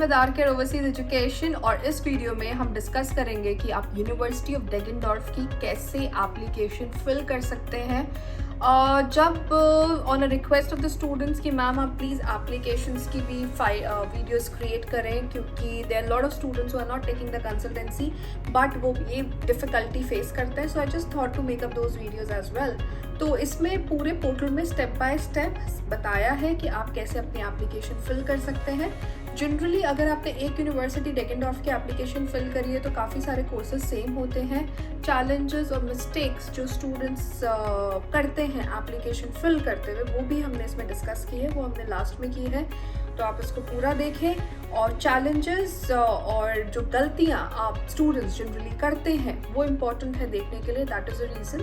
With R K overseas education और इस video में हम डिस्कस करेंगे कि आप यूनिवर्सिटी ऑफ डेगनडॉर्फ की कैसे एप्लीकेशन फिल कर सकते हैं। जब on a request of the students कि मैम आप प्लीज़ एप्लीकेशंस की भी वीडियोस क्रिएट करें, क्योंकि there are lot of students who are not taking the consultancy but वो ये डिफ़िकल्टी फेस करते हैं। So I just thought to make up those videos as well. तो इसमें पूरे पोर्टल में स्टेप बाय स्टेप बताया है कि आप कैसे अपनी एप्लीकेशन फिल कर सकते हैं। जनरली अगर आपने एक यूनिवर्सिटी डेगनडॉर्फ की एप्लीकेशन फिल करी है तो काफ़ी सारे कोर्सेज सेम होते हैं। चैलेंजेस और मिस्टेक्स जो स्टूडेंट्स करते हैं एप्लीकेशन फिल करते हुए वो भी हमने इसमें डिस्कस की है, वो हमने लास्ट में की है, तो आप इसको पूरा देखें। और चैलेंजेस और जो गलतियां आप स्टूडेंट्स जनरली करते हैं वो इम्पॉर्टेंट है देखने के लिए। दैट इज़ द रीज़न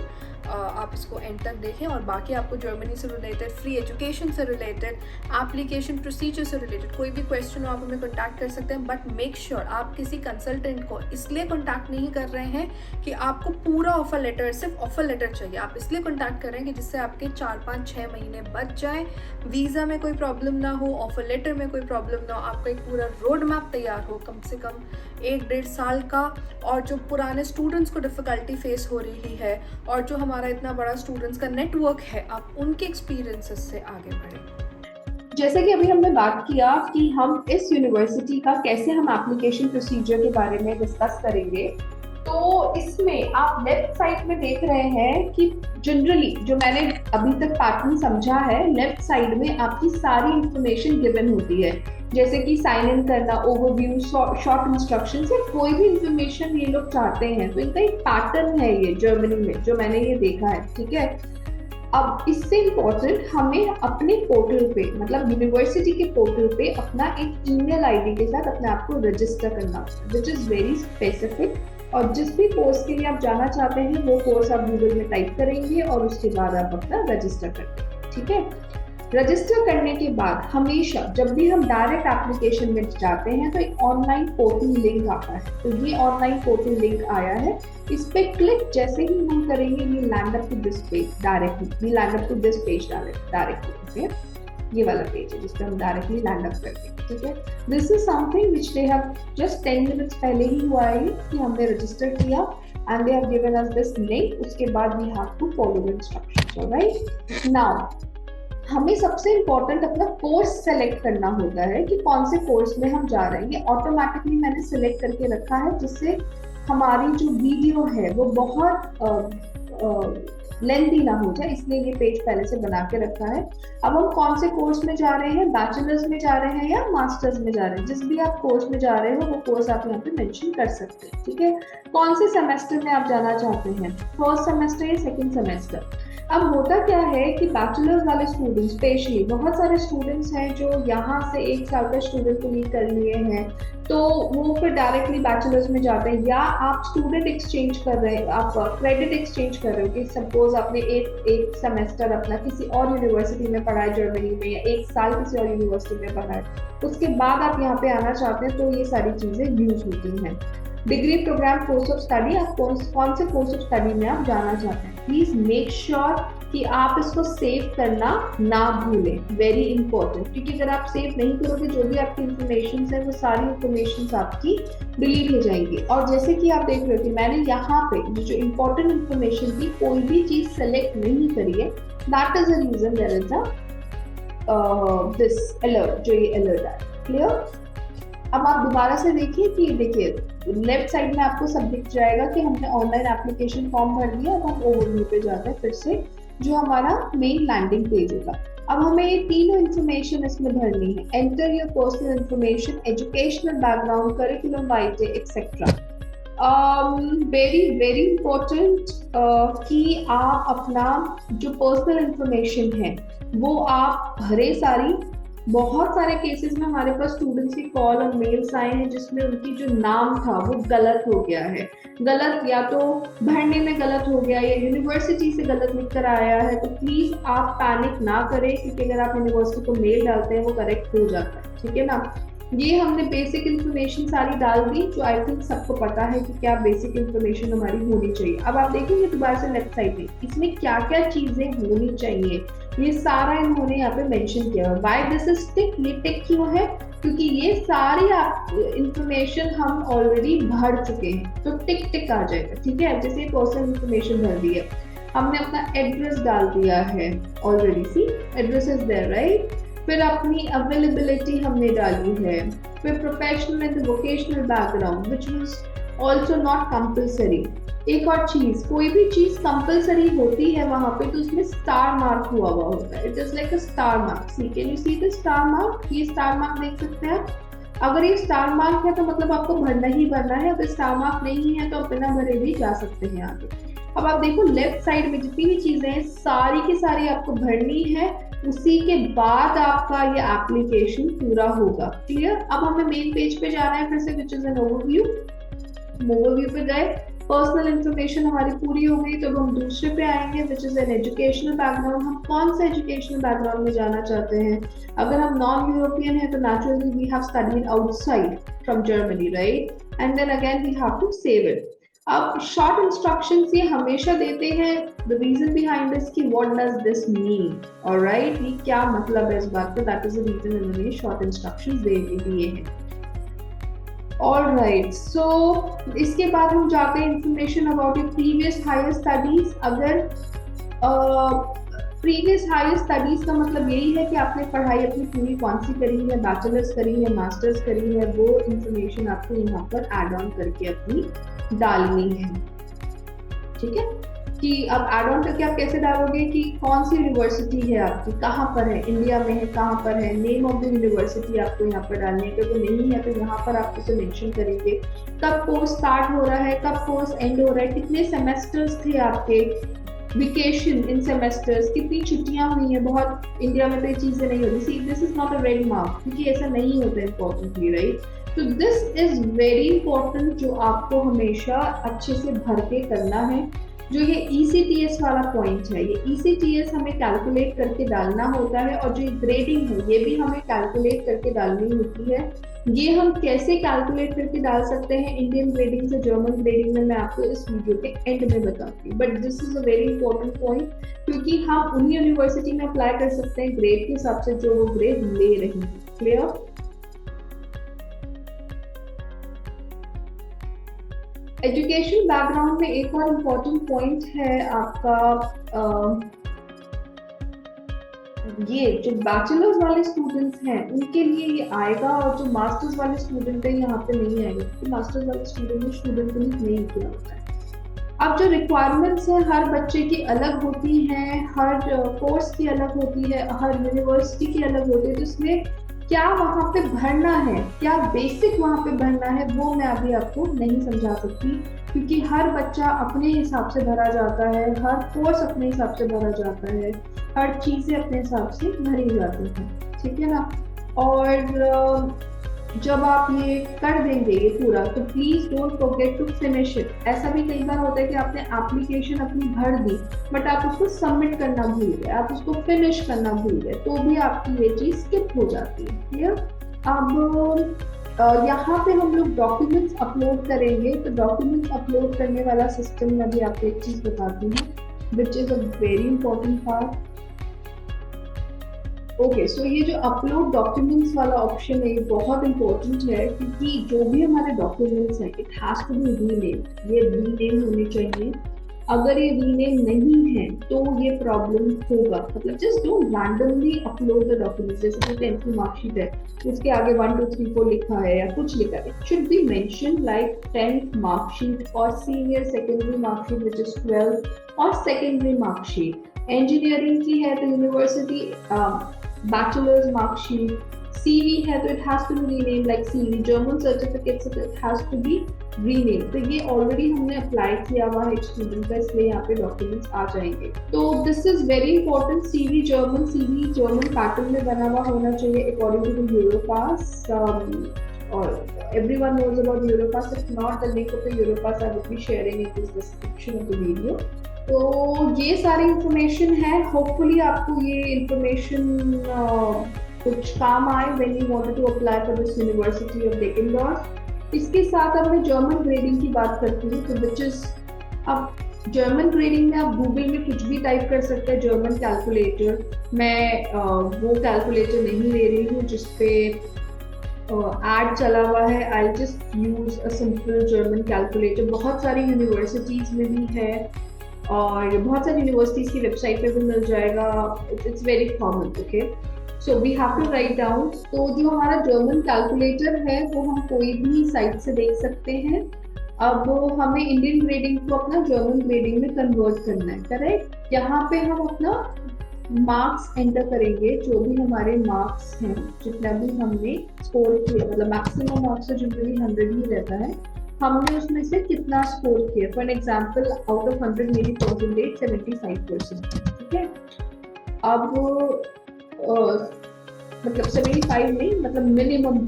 आप इसको एंड तक देखें। और बाकी आपको जर्मनी से रिलेटेड, फ्री एजुकेशन से रिलेटेड, एप्लीकेशन प्रोसीजर से रिलेटेड कोई भी क्वेश्चन हो आप हमें कॉन्टैक्ट कर सकते हैं। बट मेक श्योर आप किसी कंसल्टेंट को इसलिए कॉन्टैक्ट नहीं कर रहे हैं कि आपको पूरा ऑफर लेटर, सिर्फ ऑफर लेटर चाहिए। आप इसलिए कॉन्टैक्ट कर रहे हैं कि जिससे आपके 4-5-6 महीने बच जाए, वीज़ा में कोई प्रॉब्लम ना हो, ऑफर लेटर में कोई प्रॉब्लम ना हो, आपका एक पूरा रोड मैप तैयार हो कम से कम 1-1.5 साल का। और जो पुराने स्टूडेंट्स को डिफ़िकल्टी फेस हो रही है और जो हमारा इतना बड़ा स्टूडेंट्स का नेटवर्क है, आप उनके एक्सपीरियंसेस से आगे बढ़ें। जैसे कि अभी हमने बात किया कि हम इस यूनिवर्सिटी का कैसे हम एप्लीकेशन प्रोसीजर के बारे में डिस्कस करेंगे, तो इसमें आप लेफ्ट साइड में देख रहे हैं कि जनरली जो मैंने अभी तक पैटर्न समझा है, लेफ्ट साइड में आपकी सारी इंफॉर्मेशन गिवन होती है, जैसे कि साइन इन करना, ओवरव्यू, शॉर्ट इंस्ट्रक्शंस या कोई भी इंफॉर्मेशन ये लोग चाहते हैं। तो इनका एक पैटर्न है ये जर्मनी में, जो मैंने ये देखा है, ठीक है। अब इससे इम्पोर्टेंट हमें अपने पोर्टल पे, मतलब यूनिवर्सिटी के पोर्टल पे अपना एक ईमेल आईडी के साथ अपने आप को रजिस्टर करना, विच इज़ वेरी स्पेसिफिक। और जिस भी कोर्स के लिए आप जाना चाहते हैं वो कोर्स आप गूगल में टाइप करेंगे और उसके बाद आप अपना रजिस्टर करते हैं, ठीक है। रजिस्टर करने के बाद हमेशा जब भी हम डायरेक्ट एप्लीकेशन में जाते हैं तो एक ऑनलाइन पोर्टल लिंक आता है। तो ये ऑनलाइन पोर्टल लिंक आया है, इस पे क्लिक जैसे ही हम करेंगे we land up to this page directly, we land up to this page directly, okay. ये वाला पेज है जिस पे हम डायरेक्टली लैंड अप करते हैं, ठीक है। This is something which they have just 10 minutes पहले ही हुआ है कि हमने रजिस्टर किया and they have given us this link. उसके बाद we have to follow the instructions, alright. Now हमें सबसे इम्पोर्टेंट अपना कोर्स सेलेक्ट करना होता है कि कौन से कोर्स में हम जा रहे हैं। ये ऑटोमेटिकली मैंने सिलेक्ट करके रखा है, जिससे हमारी जो वीडियो है वो बहुत लेंथी ना हो जाए, इसलिए ये पेज पहले से बना के रखा है। अब हम कौन से कोर्स में जा रहे हैं, बैचलर्स में जा रहे हैं या मास्टर्स में जा रहे हैं, जिस भी आप कोर्स में जा रहे हो वो कोर्स आप यहाँ पे मेंशन कर सकते हैं, ठीक है। कौन से सेमेस्टर में आप जाना चाहते हैं, फर्स्ट सेमेस्टर या सेकेंड सेमेस्टर। अब होता क्या है कि बैचलर्स वाले स्टूडेंट्स, स्पेशली बहुत सारे स्टूडेंट्स हैं जो यहाँ से 1 साल का स्टूडेंट को लीड कर लिए हैं, तो वो फिर डायरेक्टली बैचलर्स में जाते हैं। या आप स्टूडेंट एक्सचेंज कर रहे हैं, आप क्रेडिट एक्सचेंज कर रहे हो कि सपोज आपने एक सेमेस्टर अपना किसी और यूनिवर्सिटी में पढ़ा है जर्मनी में, या 1 साल किसी और यूनिवर्सिटी में पढ़ा है, उसके बाद आप यहाँ पे आना चाहते हैं, तो ये सारी चीज़ें यूज होती हैं। Degree program, course of study, आप कौन से कोर्स ऑफ स्टडी में आप जाना चाहते हैं, प्लीज मेक श्योर कि आप इसको सेव करना ना भूलें, वेरी इंपॉर्टेंट। क्योंकि अगर आप सेव नहीं करोगे जो भी आपकी इंफॉर्मेशन है वो सारी इंफॉर्मेशन आपकी डिलीट हो जाएंगी। और जैसे कि आप देख रहे हो कि मैंने यहाँ पे जो इम्पोर्टेंट इंफॉर्मेशन थी कोई भी चीज सेलेक्ट नहीं करी है, that is the reason there is this alert, जो ये अलर्ट है, क्लियर। अब आप दोबारा से देखिए कि देखिए लेफ्ट साइड में आपको सब दिख जाएगा कि हमने ऑनलाइन एप्लीकेशन फॉर्म भर दिया। अब हम ओवरव्यू पे जाते हैं फिर से, जो हमारा मेन लैंडिंग पेज होगा। अब हमें ये तीनों इन्फॉर्मेशन इसमें भरनी है, enter your personal information, educational background, curriculum vitae etcetera. Very very important कि आप अपना जो पर्सनल इन्फॉर्मेशन है वो आप भरे सारी। बहुत सारे केसेस में हमारे पास स्टूडेंट्स की कॉल और मेल्स आए हैं जिसमें उनकी जो नाम था वो गलत हो गया है, गलत या तो भरने में गलत हो गया या यूनिवर्सिटी से गलत लिख कर आया है। तो प्लीज आप पैनिक ना करें, क्योंकि अगर आप यूनिवर्सिटी को मेल डालते हैं वो करेक्ट हो जाता है, ठीक है ना। ये हमने बेसिक इन्फॉर्मेशन सारी डाल दी, जो आई थिंक सबको पता है कि क्या बेसिक इन्फॉर्मेशन हमारी होनी चाहिए। अब आप देखेंगे दोबारा से लेफ्ट साइड में इसमें क्या क्या चीजें होनी चाहिए, ये सारा इन्होंने यहाँ पे मेंशन किया है। व्हाई दिस इज टिक, ये टिक क्यों है, क्योंकि ये सारी इंफॉर्मेशन हम ऑलरेडी भर चुके हैं, तो टिक टिक आ जाएगा। ठीक है, जैसे पर्सनल इंफॉर्मेशन भर दी है, हमने अपना एड्रेस डाल दिया है already, see address is there right. फिर अपनी अवेलेबिलिटी हमने डाली है, फिर professional and vocational background which was also not compulsory. एक और चीज, कोई भी चीज कंपलसरी होती है वहां पे तो उसमें स्टार मार्क हुआ होता है, it is like a star mark. See can you see the star mark, ये स्टार मार्क देख सकते हैं आप। अगर ये स्टार मार्क है तो मतलब आपको भरना ही भरना है, अगर स्टार मार्क नहीं है तो आप बिना भरे भी जा सकते हैं आगे। अब आप देखो लेफ्ट साइड में जितनी भी चीजें हैं सारी की सारी आपको भरनी है, उसी के बाद आपका ये एप्लीकेशन पूरा होगा। क्लियर। अब हमें मेन पेज पे जाना है फिर से, which is an overview. Overview पे गए, पर्सनल इंफॉर्मेशन हमारी पूरी हो गई, तो अब हम दूसरे पे आएंगे which is an educational background. हम कौन सा एजुकेशनल बैकग्राउंड में जाना चाहते हैं। अगर हम नॉन यूरोपियन है तो naturally we have studied outside from Germany right, and then again we have to save it. अब शॉर्ट इंस्ट्रक्शंस ये हमेशा देते हैं, द रीजन बिहाइंड दिस कि what does this mean, alright, ये क्या मतलब है इस बात का, दैट इज द रीजन इन्होंने शॉर्ट इंस्ट्रक्शंस दे दिए हैं। ऑलराइट, सो इसके बाद हम जाते हैं information about your previous higher studies. अगर प्रीवियस हायर स्टडीज का मतलब यही है कि आपने पढ़ाई अपनी पूरी कौन सी करी है, बैचलर्स करी है, मास्टर्स करी है, वो इंफॉर्मेशन आपको यहाँ पर एड ऑन करके अपनी डालनी है। ठीक है, कि अब एड ऑन करके आप कैसे डालोगे कि कौन सी यूनिवर्सिटी है आपकी, कहाँ पर है, इंडिया में है, कहाँ पर है, नेम ऑफ द यूनिवर्सिटी आपको यहाँ पर डालने का, तो नहीं है तो यहाँ पर आप उसे मेंशन करेंगे। कब कोर्स स्टार्ट हो रहा है, कब कोर्स एंड हो रहा है, कितने सेमेस्टर्स थे आपके, वेकेशन इन सेमेस्टर्स, कितनी छुट्टियां हुई हैं। बहुत इंडिया में तो ये चीजें नहीं होती, see this is not a red mark, क्योंकि ऐसा नहीं होता इम्पोर्टेंटली राइट। तो दिस इज वेरी इंपॉर्टेंट, जो आपको हमेशा अच्छे से भर के करना है। जो ये ECTS वाला पॉइंट है, ये ECTS हमें कैलकुलेट करके डालना होता है, और जो ग्रेडिंग है ये भी हमें कैलकुलेट करके डालनी होती है। ये हम कैसे कैलकुलेट करके डाल सकते हैं इंडियन ग्रेडिंग से जर्मन ग्रेडिंग में, मैं आपको इस वीडियो के एंड में बताऊंगी, but this is a very important point, क्योंकि हम उन्हीं यूनिवर्सिटी में अप्लाई कर सकते हैं ग्रेड के हिसाब से जो वो ग्रेड ले रही है। क्लियर। एजुकेशन बैकग्राउंड में एक और इम्पोर्टेंट पॉइंट है आपका, ये जो बैचलर्स वाले स्टूडेंट्स हैं उनके लिए ये आएगा, और जो मास्टर्स वाले स्टूडेंट है यहाँ पे नहीं आएगा, क्योंकि मास्टर्स वाले स्टूडेंट ने स्टूडेंट नहीं किया होता है। अब जो रिक्वायरमेंट्स है हर बच्चे की अलग होती हैं, हर कोर्स की अलग होती है, हर यूनिवर्सिटी की अलग होती है, तो इसमें क्या वहाँ पे भरना है, क्या बेसिक वहाँ पे भरना है, वो मैं अभी आपको नहीं समझा सकती, क्योंकि हर बच्चा अपने हिसाब से भरा जाता है, हर कोर्स अपने हिसाब से भरा जाता है, हर चीज़ें अपने हिसाब से भरी जाती हैं। ठीक है ना। और जब आप ये कर देंगे ये पूरा, तो please don't forget to finish it. ऐसा भी कई बार होता है कि आपने एप्लीकेशन अपनी भर दी बट आप उसको सबमिट करना भूल गए, आप उसको फिनिश करना भूल गए, तो भी आपकी ये चीज स्किप हो जाती है। क्लियर। अब यहाँ पे हम लोग डॉक्यूमेंट्स अपलोड करेंगे, तो डॉक्यूमेंट्स अपलोड करने वाला सिस्टम में भी आपको एक चीज बताती हूँ which is a very important part. Okay, so ये जो अपलोड डॉक्यूमेंट्स वाला ऑप्शन है ये बहुत इंपॉर्टेंट है, क्योंकि जो भी हमारे डॉक्यूमेंट्स हैं it has to be rename, ये रीनेम होने चाहिए। अगर ये रीनेम नहीं है तो ये प्रॉब्लम होगा। मतलब just don't randomly upload the documents, जैसे कि 10th की मार्कशीट है उसके आगे 1 2 3 4 लिखा है या कुछ लिखा है, it should be mention like 10th marksheet और senior secondary marksheet which is 12 और सेकेंडरी मार्कशीट। इंजीनियरिंग की है तो यूनिवर्सिटी बैचलर्स मार्कशीट, CV है तो it has to be rename like CV, German certificate से it has to be rename. तो ये ऑलरेडी हमने अप्लाई किया हुआ है एक स्टूडेंट का, इसलिए यहाँ पे डॉक्यूमेंट्स आ जाएंगे। तो this is very important. CV German pattern में बना हुआ होना चाहिए अकॉर्डिंग टू द यूरोपास, और everyone knows about Europass. If not, the link of the Europass I will be sharing in this description of the video. तो ये सारी information है, होपफुली आपको ये इंफॉर्मेशन कुछ काम आए when you wanted to apply for this University of Deckendorf। इसके साथ अब मैं जर्मन ग्रेडिंग की बात करती हूँ, तो which is अब जर्मन ग्रेडिंग में आप गूगल में कुछ भी टाइप कर सकते हैं, जर्मन कैलकुलेटर। मैं वो कैलकुलेटर नहीं ले रही हूँ जिसपे एड चला हुआ है। I just use a simple German calculator. बहुत सारी यूनिवर्सिटीज में भी है और बहुत सारी यूनिवर्सिटीज की वेबसाइट पे भी मिल जाएगा। It's very common. Okay, so we have to write down. तो जो हमारा जर्मन कैलकुलेटर है वो हम कोई भी साइट से देख सकते हैं। अब हमें इंडियन ग्रेडिंग को अपना जर्मन ग्रेडिंग में कन्वर्ट करना है, करेक्ट। यहाँ पे हम अपना मार्क्स एंटर करेंगे, जो भी हमारे मार्क्स हैं, जितना भी हमने स्कोर किया, मतलब मैक्सिमम मार्क्स तो जनरली 100 ही रहता है, हमने उसमें से कितना स्कोर किया। फॉर एग्जाम्पल आउट ऑफ 100 मेरी परसेंटेज 75%, ठीक है। अब मतलब 75 नहीं, मतलब मिनिमम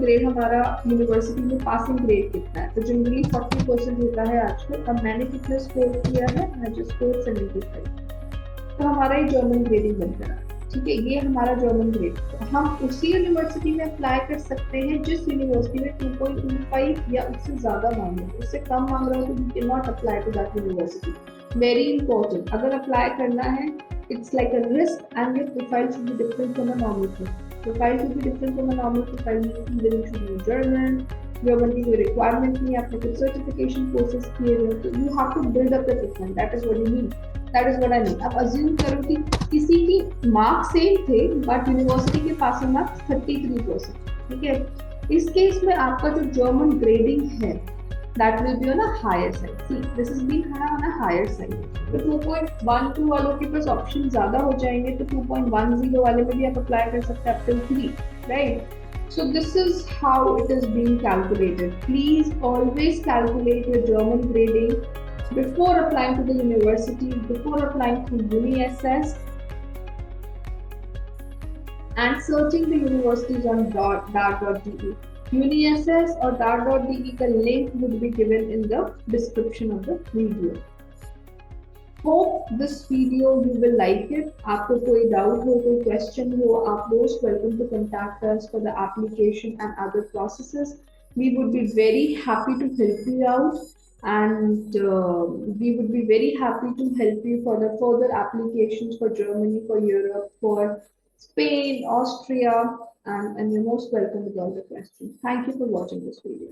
ग्रेड हमारा यूनिवर्सिटी में पासिंग ग्रेड कितना है, तो जनरली 40% होता है आजकल। अब मैंने कितना स्कोर किया है, मैं जो स्कोर 75, तो हमारा ये जर्मन ग्रेडिंग बन रहा है, ठीक है। ये हमारा जर्मन ग्रेड। हम उसी यूनिवर्सिटी में अप्लाई कर सकते हैं जिस यूनिवर्सिटी में 2.25 या उससे ज्यादा मांग रहे हैं। उससे कम मांग रहा हो तो we can not apply to that university. Very important, अगर अप्लाई करना है, it's like a risk, and your profile should be different from a normal profile. Profile should be different from a normal profile, meaning you should know German, German की कोई requirement नहीं है, आपने कुछ certification courses किए हुए, तो you have to build up the profile. That is what you mean. That is what I mean. अब assume करो कि किसी की मार्क्स सेम थे बट यूनिवर्सिटी के पासिंग मार्क्स 33%, ठीक है। इस केस में आपका जो जर्मन ग्रेडिंग है that will be on a higher side. See, this is being on a higher side. तो 2.12 वालों के पास ऑप्शन ज्यादा हो जाएंगे, तो 2.10 वाले में भी आप अप्लाई कर सकते हैं up till 3, right? So this is how it is being calculated. Please always calculate your German grading before applying to the university, before applying to UniSS, and searching the universities on dart.de. UniSS or dart.de का link would be given in the description of the video. Hope this video you will like it. आपको कोई doubt हो, कोई question हो, आप most welcome to contact us for the application and other processes. We would be very happy to help you out, and we would be very happy to help you for the further applications for Germany, for Europe, for Spain, Austria, and you're most welcome with all the questions. Thank you for watching this video.